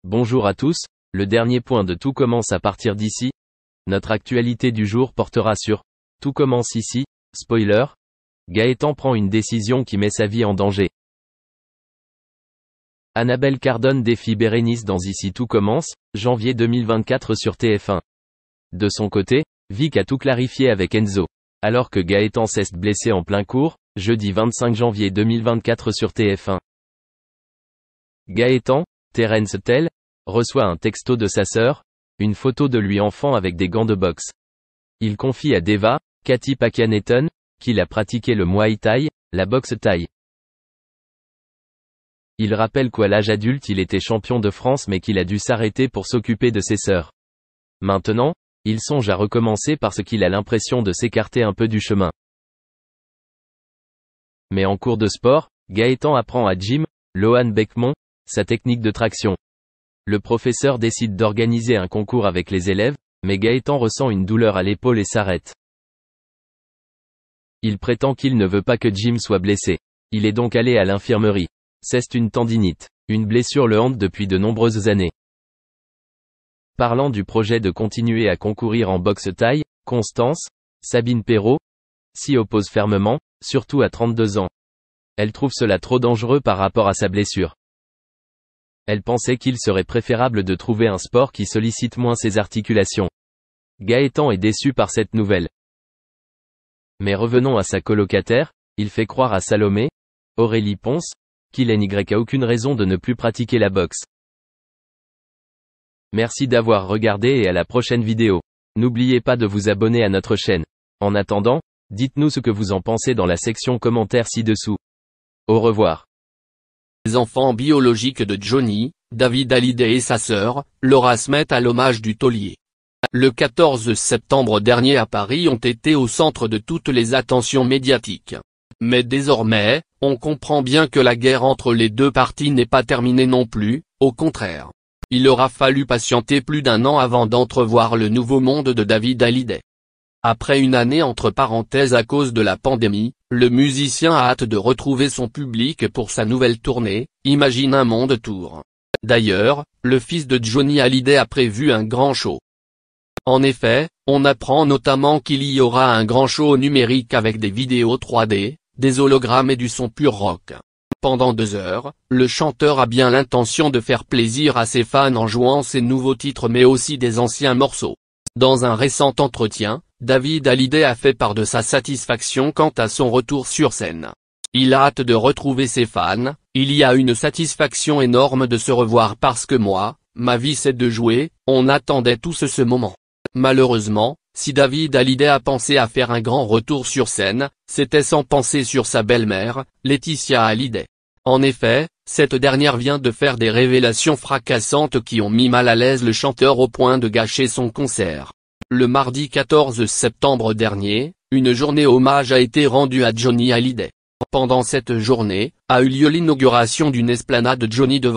Bonjour à tous, le dernier point de Tout commence à partir d'ici. Notre actualité du jour portera sur Tout commence ici, spoiler. Gaëtan prend une décision qui met sa vie en danger. Annabelle Cardone défie Bérénice dans Ici Tout commence, janvier 2024 sur TF1. De son côté, Vic a tout clarifié avec Enzo. Alors que Gaëtan s'est blessé en plein cours, jeudi 25 janvier 2024 sur TF1. Gaëtan, Terence Tell, reçoit un texto de sa sœur, une photo de lui enfant avec des gants de boxe. Il confie à Deva, Cathy Pakianeton, qu'il a pratiqué le Muay Thai, la boxe thaï. Il rappelle qu'à l'âge adulte il était champion de France mais qu'il a dû s'arrêter pour s'occuper de ses sœurs. Maintenant, il songe à recommencer parce qu'il a l'impression de s'écarter un peu du chemin. Mais en cours de sport, Gaëtan apprend à Jim, Lohan Beckmont, sa technique de traction. Le professeur décide d'organiser un concours avec les élèves, mais Gaëtan ressent une douleur à l'épaule et s'arrête. Il prétend qu'il ne veut pas que Jim soit blessé. Il est donc allé à l'infirmerie. C'est une tendinite. Une blessure le hante depuis de nombreuses années. Parlant du projet de continuer à concourir en boxe thaï, Constance, Sabine Perrault, s'y oppose fermement, surtout à 32 ans. Elle trouve cela trop dangereux par rapport à sa blessure. Elle pensait qu'il serait préférable de trouver un sport qui sollicite moins ses articulations. Gaëtan est déçu par cette nouvelle. Mais revenons à sa colocataire, il fait croire à Salomé, Aurélie Ponce, qu'il n'a aucune raison de ne plus pratiquer la boxe. Merci d'avoir regardé et à la prochaine vidéo. N'oubliez pas de vous abonner à notre chaîne. En attendant, dites-nous ce que vous en pensez dans la section commentaires ci-dessous. Au revoir. Les enfants biologiques de Johnny, David Hallyday et sa sœur, Laura se mettent à l'hommage du taulier. Le 14 septembre dernier à Paris ont été au centre de toutes les attentions médiatiques. Mais désormais, on comprend bien que la guerre entre les deux parties n'est pas terminée non plus, au contraire. Il aura fallu patienter plus d'un an avant d'entrevoir le nouveau monde de David Hallyday. Après une année entre parenthèses à cause de la pandémie, le musicien a hâte de retrouver son public pour sa nouvelle tournée, Imagine un monde tour. D'ailleurs, le fils de Johnny Hallyday a prévu un grand show. En effet, on apprend notamment qu'il y aura un grand show numérique avec des vidéos 3D, des hologrammes et du son pur rock. Pendant 2 heures, le chanteur a bien l'intention de faire plaisir à ses fans en jouant ses nouveaux titres mais aussi des anciens morceaux. Dans un récent entretien, David Hallyday a fait part de sa satisfaction quant à son retour sur scène. Il a hâte de retrouver ses fans, il y a une satisfaction énorme de se revoir parce que moi, ma vie c'est de jouer, on attendait tous ce moment. Malheureusement, si David Hallyday a pensé à faire un grand retour sur scène, c'était sans penser sur sa belle-mère, Laetitia Hallyday. En effet, cette dernière vient de faire des révélations fracassantes qui ont mis mal à l'aise le chanteur au point de gâcher son concert. Le mardi 14 septembre dernier, une journée hommage a été rendue à Johnny Hallyday. Pendant cette journée, a eu lieu l'inauguration d'une esplanade Johnny devant